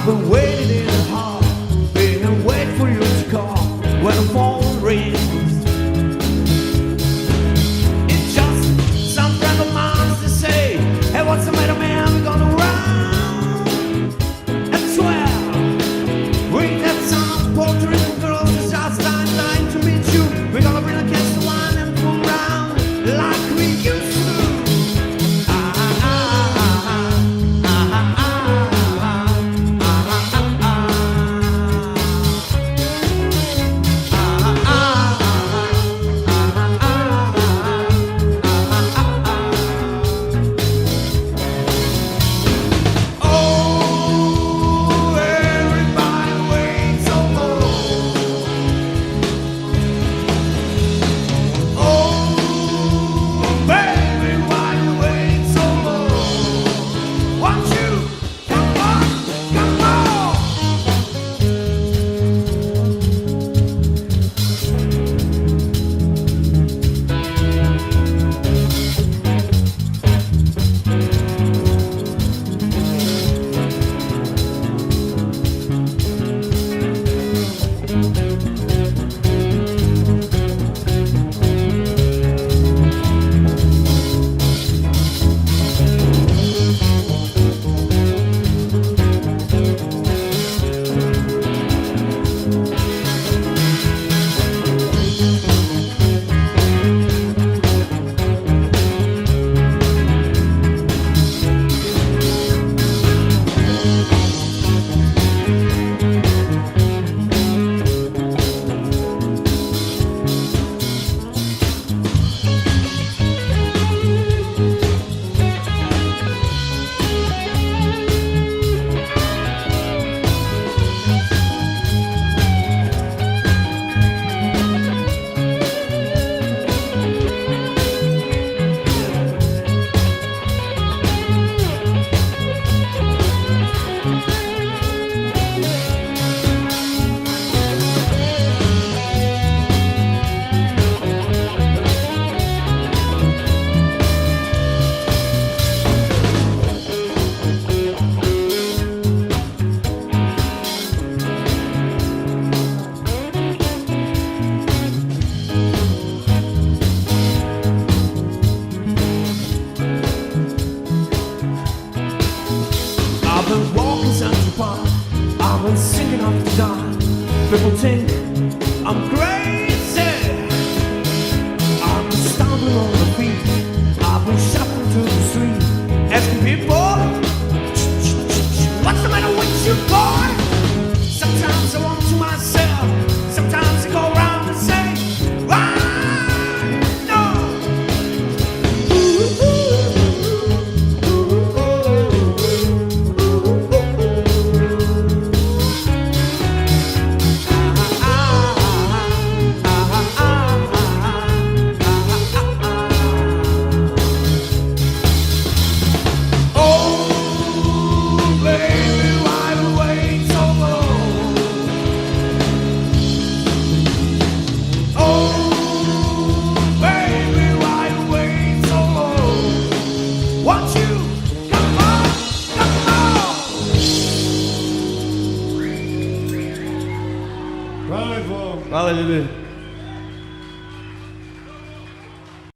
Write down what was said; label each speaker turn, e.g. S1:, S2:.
S1: I've been waiting in the hall, been waiting for you to call when the phone rings. It's just some friend of mine to say, hey, what's the matter, man? We're gonna run and swear. Ring that sound, poetry and girls, it's just time to meet you. We're gonna bring a case of wine and fool around like we used to. I've been walking Central Park, I've been singing off the dark. People think I'm crazy. I've been stumbling on the feet, I've been shuffling through the street, asking people, what's the matter with you, boy? Sometimes I want to myself, sometimes I go around and say, why?
S2: Hvala ljudi.